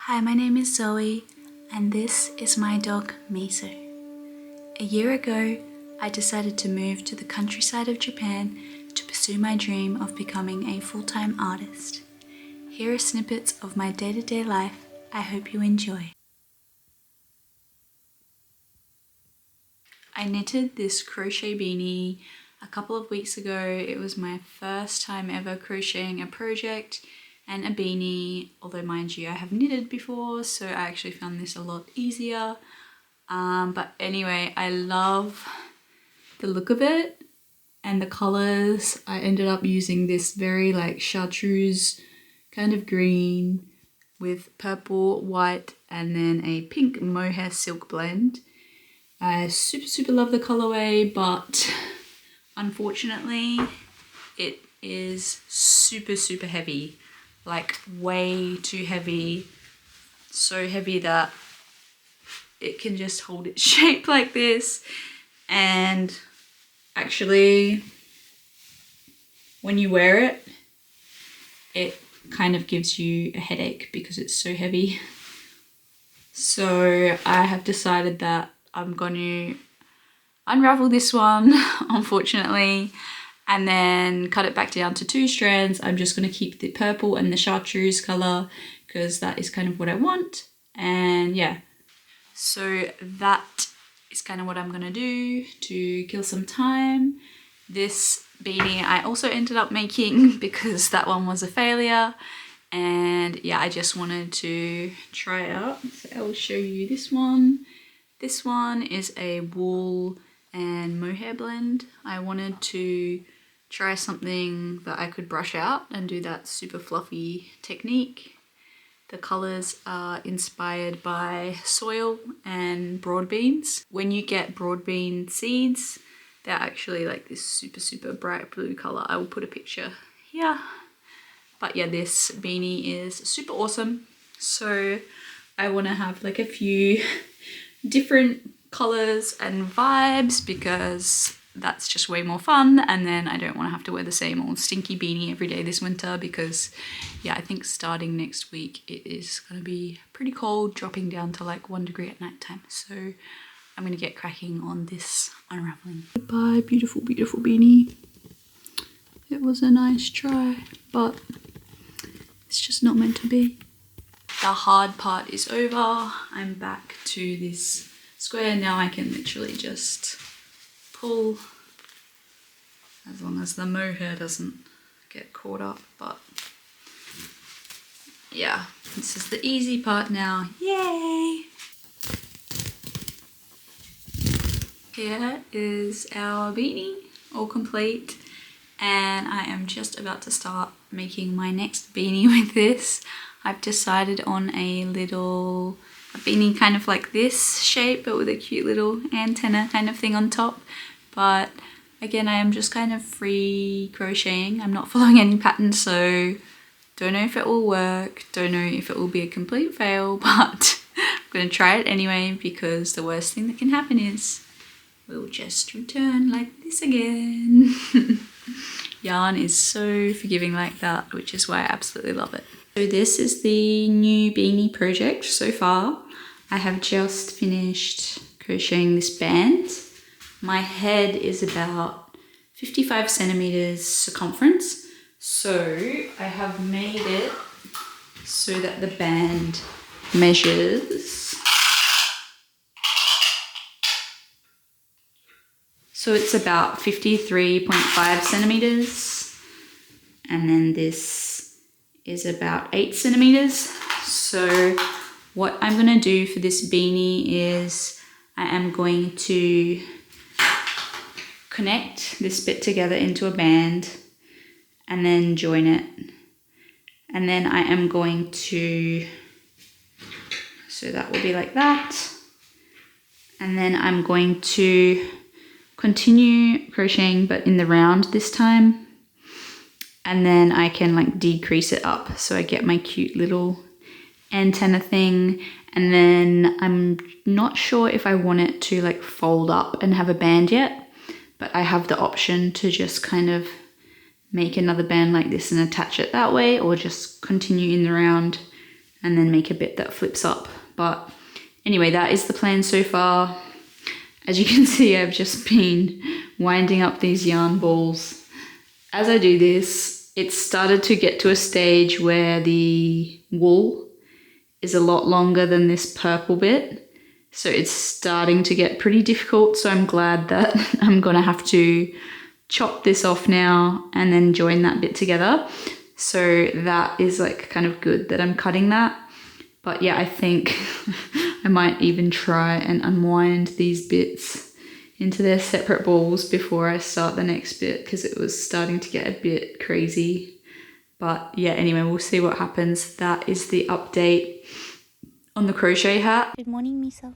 Hi, my name is Zoe, and this is my dog Miso. A year ago, I decided to move to the countryside of Japan to pursue my dream of becoming a full-time artist. Here are snippets of my day-to-day life. I hope you enjoy. I knitted this crochet beanie a couple of weeks ago. It was my first time ever crocheting a project and a beanie, although mind you I have knitted before, so I actually found this a lot easier. But anyway, I love the look of it and the colors. I ended up using this very like chartreuse kind of green with purple, white, and then a pink mohair silk blend. I super love the colorway, but unfortunately it is super heavy, like way too heavy, so heavy that it can just hold its shape like this. And actually when you wear it, it kind of gives you a headache because it's so heavy. So I have decided that I'm going to unravel this one, unfortunately, and then cut it back down to 2 strands. I'm just going to keep the purple and the chartreuse color because that is kind of what I want. And yeah, so that is kind of what I'm going to do to kill some time. This beanie I also ended up making because that one was a failure. And yeah, I just wanted to try it out. So I'll show you this one. This one is a wool and mohair blend. I wanted to try something that I could brush out and do that super fluffy technique. The colors are inspired by soil and broad beans. When you get broad bean seeds, they're actually like this super bright blue color. I will put a picture here. But yeah, this beanie is super awesome. So I want to have like a few different colors and vibes because that's just way more fun. And then I don't want to have to wear the same old stinky beanie every day this winter because yeah, I think starting next week it is going to be pretty cold, dropping down to like 1 degree at night time. So I'm going to get cracking on this unraveling. Goodbye, beautiful beanie. It was a nice try, but it's just not meant to be. The hard part is over. I'm back to this square. Now I can literally just pull, as long as the mohair doesn't get caught up. But yeah, this is the easy part now. Yay! Here is our beanie, all complete. And I am just about to start making my next beanie with this. I've decided on a beanie kind of like this shape, but with a cute little antenna kind of thing on top. But again, I am just kind of free crocheting. I'm not following any pattern, so don't know if it will work. Don't know if it will be a complete fail, but I'm gonna try it anyway because the worst thing that can happen is we'll just return like this again. Yarn is so forgiving like that, which is why I absolutely love it. So this is the new beanie project so far. I have just finished crocheting this band. My head is about 55 centimeters circumference. So I have made it so that the band measures. So it's about 53.5 centimeters, and then this is about 8 centimeters. So what I'm gonna do for this beanie is I am going to connect this bit together into a band and then join it. And then I am going to, so that will be like that. And then I'm going to continue crocheting but in the round this time, and then I can like decrease it up so I get my cute little antenna thing. And then I'm not sure if I want it to like fold up and have a band yet, but I have the option to just kind of make another band like this and attach it that way, or just continue in the round and then make a bit that flips up. But anyway, that is the plan so far. As you can see, I've just been winding up these yarn balls. As I do this, it's started to get to a stage where the wool is a lot longer than this purple bit. So it's starting to get pretty difficult. So I'm glad that I'm gonna have to chop this off now and then join that bit together. So that is like kind of good that I'm cutting that. But yeah, I think I might even try and unwind these bits into their separate balls before I start the next bit, because it was starting to get a bit crazy. But yeah, anyway, we'll see what happens. That is the update on the crochet hat. Good morning, Miso.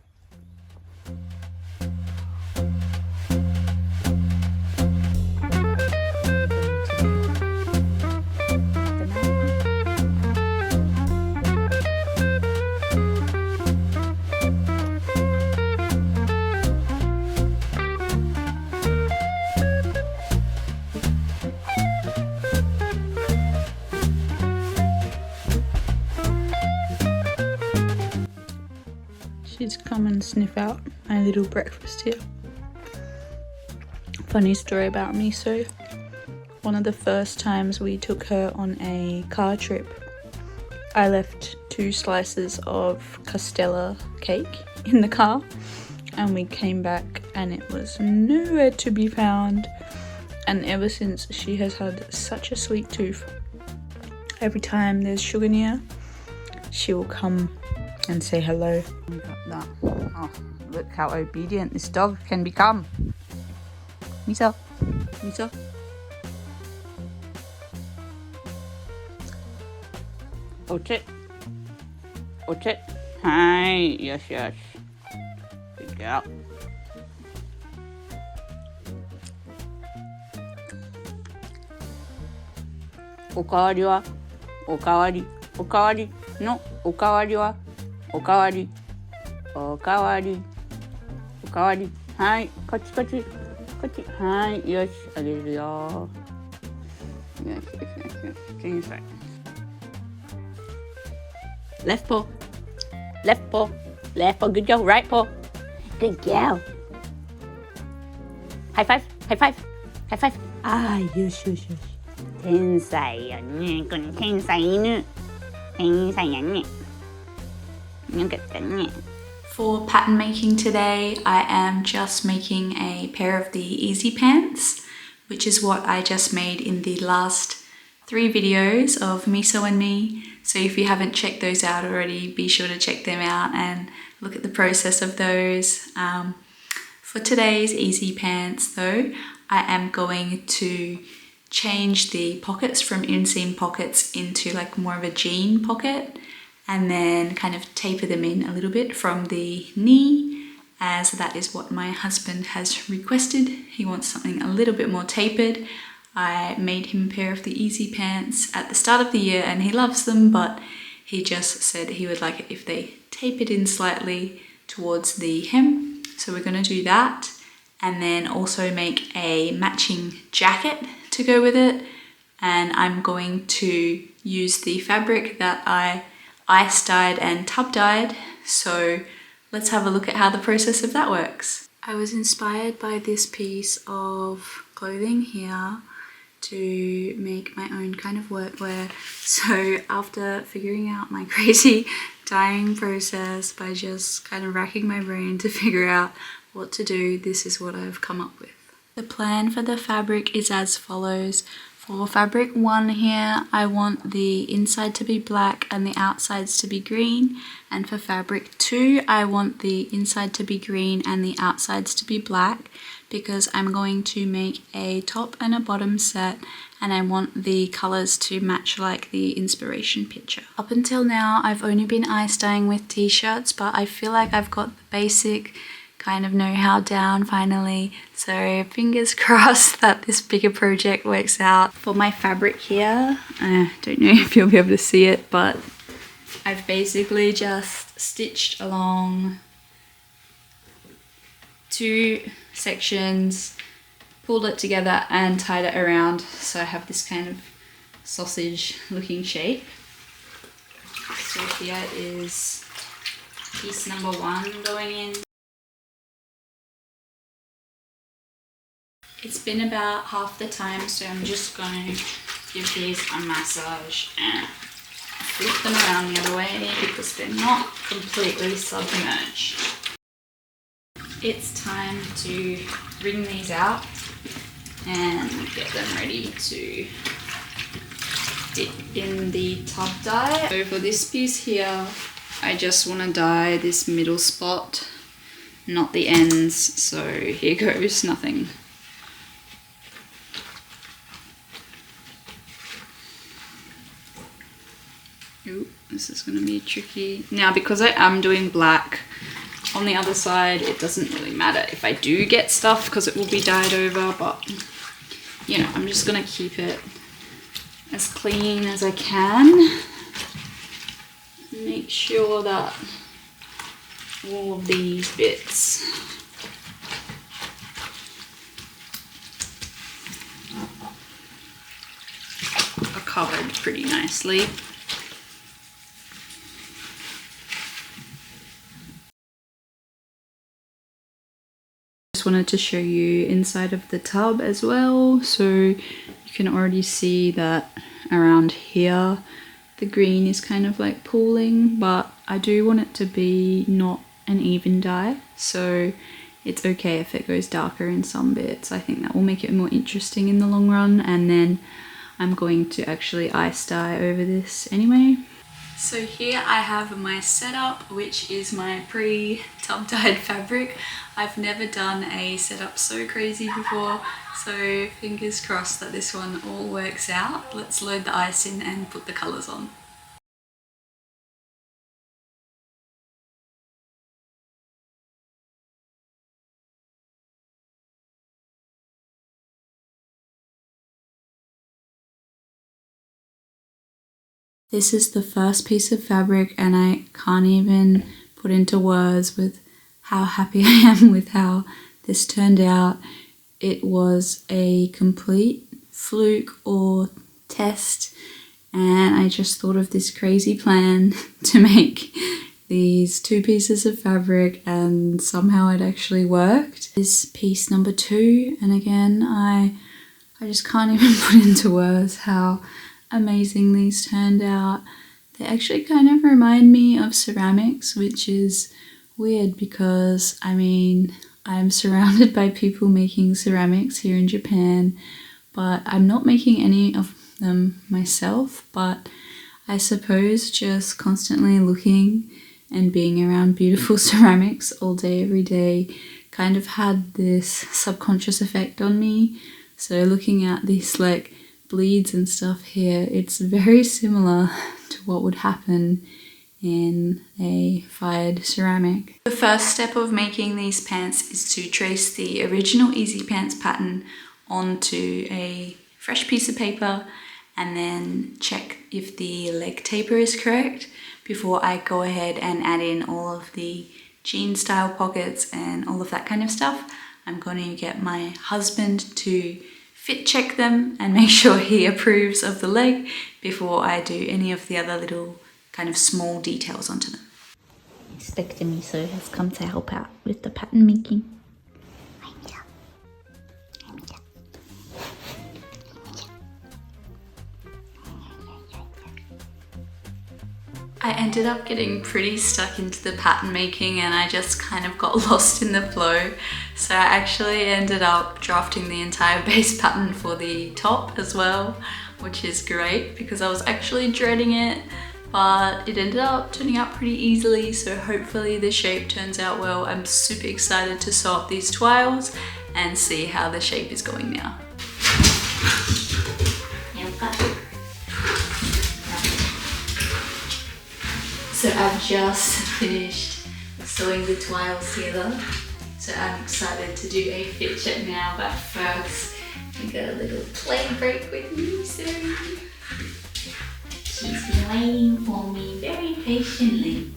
She's come and sniff out my little breakfast here. Funny story about Miso. One of the first times we took her on a car trip, I left 2 slices of Castella cake in the car, and we came back and it was nowhere to be found. And ever since, she has had such a sweet tooth. Every time there's sugar near, she will come and say hello. Oh, look how obedient this dog can become. Miso, Miso. Oche, Oche. Hi, yes, yes. Good girl. Okawari wa? Okawari, okawari no okawari wa? Okawari, okawari, okawari. Hai, こっちこっち、こっち。はい、よし、あげるよ。よしよしよしよし。天才。Left paw, left paw, left paw. Good girl. Right paw. Good girl. High five, high five, high five. ああ、よしよしよし。天才やね。この天才犬。天才やね。For pattern making today, I am just making a pair of the easy pants, which is what I just made in the last 3 videos of Miso&Me. So if you haven't checked those out already, be sure to check them out and look at the process of those. For today's easy pants though, I am going to change the pockets from inseam pockets into like more of a jean pocket, and then kind of taper them in a little bit from the knee, as that is what my husband has requested. He wants something a little bit more tapered. I made him a pair of the easy pants at the start of the year and he loves them, but he just said he would like it if they tapered in slightly towards the hem. So we're going to do that, and then also make a matching jacket to go with it. And I'm going to use the fabric that I ice dyed and tub dyed. So let's have a look at how the process of that works. I was inspired by this piece of clothing here to make my own kind of workwear. So after figuring out my crazy dyeing process by just kind of racking my brain to figure out what to do, this is what I've come up with. The plan for the fabric is as follows. For fabric 1 here, I want the inside to be black and the outsides to be green. And for fabric 2, I want the inside to be green and the outsides to be black, because I'm going to make a top and a bottom set and I want the colours to match like the inspiration picture. Up until now, I've only been ice dyeing with t-shirts, but I feel like I've got the basic kind of know-how down finally, so fingers crossed that this bigger project works out. For my fabric here, I don't know if you'll be able to see it, but I've basically just stitched along 2 sections, pulled it together and tied it around, so I have this kind of sausage looking shape. So here is piece number 1 going in. It's been about half the time, so I'm just going to give these a massage and flip them around the other way because they're not completely submerged. It's time to wring these out and get them ready to dip in the tub dye. So for this piece here, I just want to dye this middle spot, not the ends. So here goes nothing. Ooh, this is going to be tricky. Now, because I am doing black on the other side, it doesn't really matter if I do get stuff because it will be dyed over, but you know, I'm just going to keep it as clean as I can. Make sure that all of these bits are covered pretty nicely. Just wanted to show you inside of the tub as well. So you can already see that around here the green is kind of like pooling, but I do want it to be not an even dye, so it's okay if it goes darker in some bits. I think that will make it more interesting in the long run, and then I'm going to actually ice dye over this anyway. So here I have my setup, which is my pre-tub dyed fabric. I've never done a setup so crazy before, so fingers crossed that this one all works out. Let's load the ice in and put the colours on. This is the first piece of fabric and I can't even put into words with how happy I am with how this turned out. It was a complete fluke or test, and I just thought of this crazy plan to make these 2 pieces of fabric, and somehow it actually worked. This is piece number 2, and again I just can't even put into words how amazing these turned out. They actually kind of remind me of ceramics, which is weird because I mean I'm surrounded by people making ceramics here in Japan, but I'm not making any of them myself. But I suppose just constantly looking and being around beautiful ceramics all day every day kind of had this subconscious effect on me. So looking at these like bleeds and stuff here, it's very similar to what would happen in a fired ceramic. The first step of making these pants is to trace the original Easy Pants pattern onto a fresh piece of paper and then check if the leg taper is correct before I go ahead and add in all of the jean style pockets and all of that kind of stuff. I'm going to get my husband to fit check them and make sure he approves of the leg before I do any of the other little kind of small details onto them. Inspector Miso has come to help out with the pattern making. I ended up getting pretty stuck into the pattern making and I just kind of got lost in the flow. So I actually ended up drafting the entire base pattern for the top as well, which is great because I was actually dreading it, but it ended up turning out pretty easily. So hopefully the shape turns out well. I'm super excited to sew up these toiles and see how the shape is going now. So I've just finished sewing the toiles together. So I'm excited to do a fit check now, but first we got a little play break with Miso. She's been waiting for me very patiently.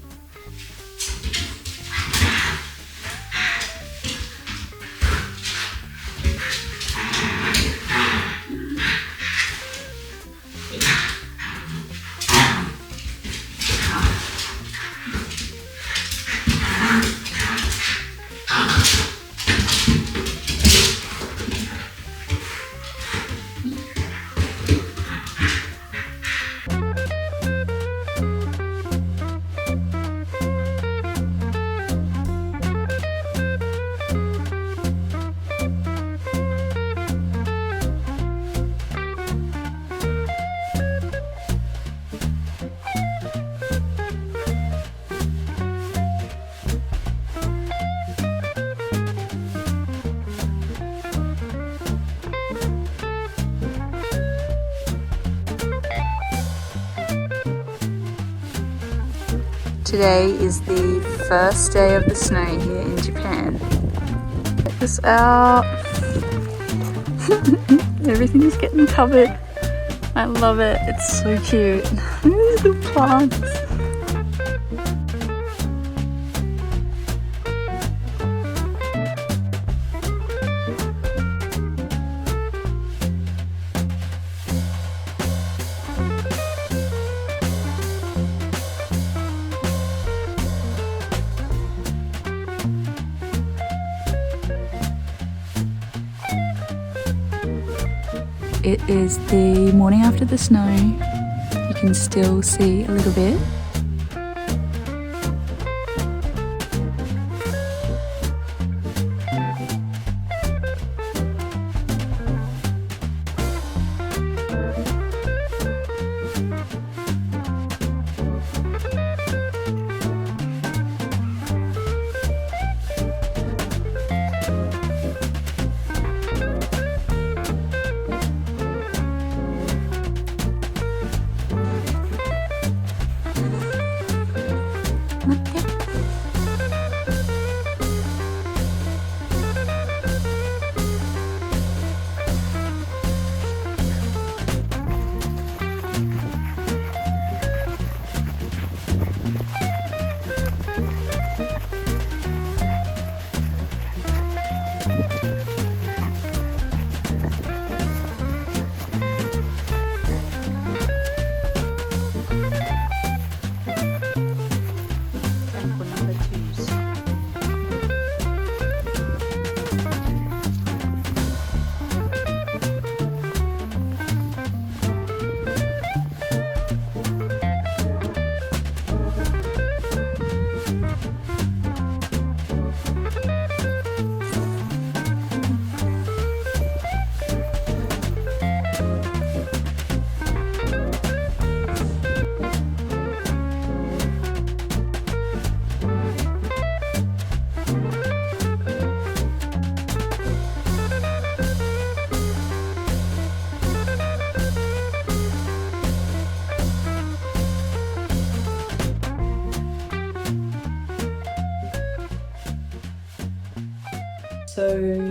today is the first day of the snow here in Japan. Check this out. Everything is getting covered. I love it. It's so cute. Look at the plants. It is the morning after the snow. You can still see a little bit.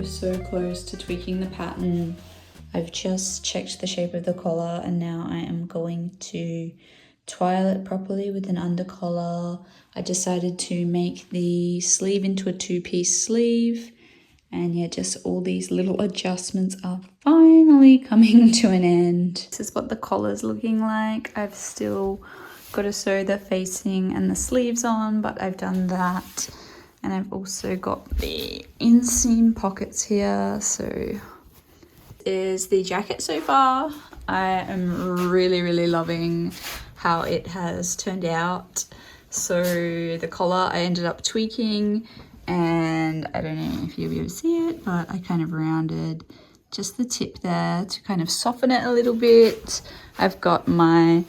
So close to tweaking the pattern. I've just checked the shape of the collar and now I am going to twile it properly with an under collar. I decided to make the sleeve into a two-piece sleeve, and yeah, just all these little adjustments are finally coming to an end. This is what the collar's looking like. I've still got to sew the facing and the sleeves on, but I've done that. And I've also got the inseam pockets here. So is the jacket so far. I am really loving how it has turned out. So the collar I ended up tweaking, and I don't know if you'll be able to see it, but I kind of rounded just the tip there to kind of soften it a little bit. I've got my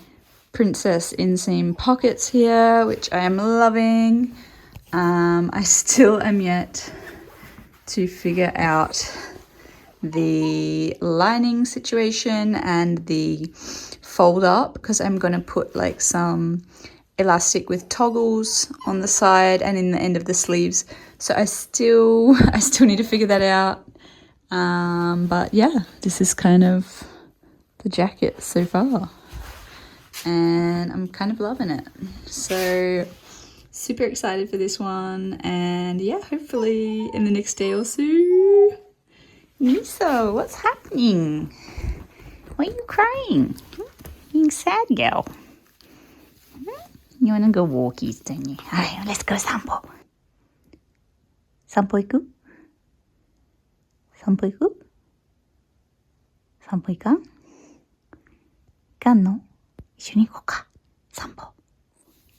princess inseam pockets here, which I am loving. I still am yet to figure out the lining situation and the fold up, because I'm going to put like some elastic with toggles on the side and in the end of the sleeves. So I still need to figure that out. But yeah, this is kind of the jacket so far, and I'm kind of loving it. So super excited for this one, and yeah, hopefully in the next day or so. Miso, what's happening? Why are you crying? Being sad, girl. You wanna go walkies, don't you? Alright, let's go sampo. Sampo iku? Sampo iku? Sampo ikan? Ikan no? 一緒に行こうか。散歩。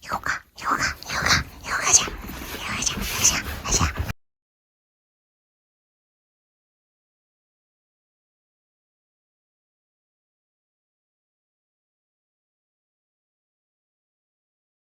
行こうか。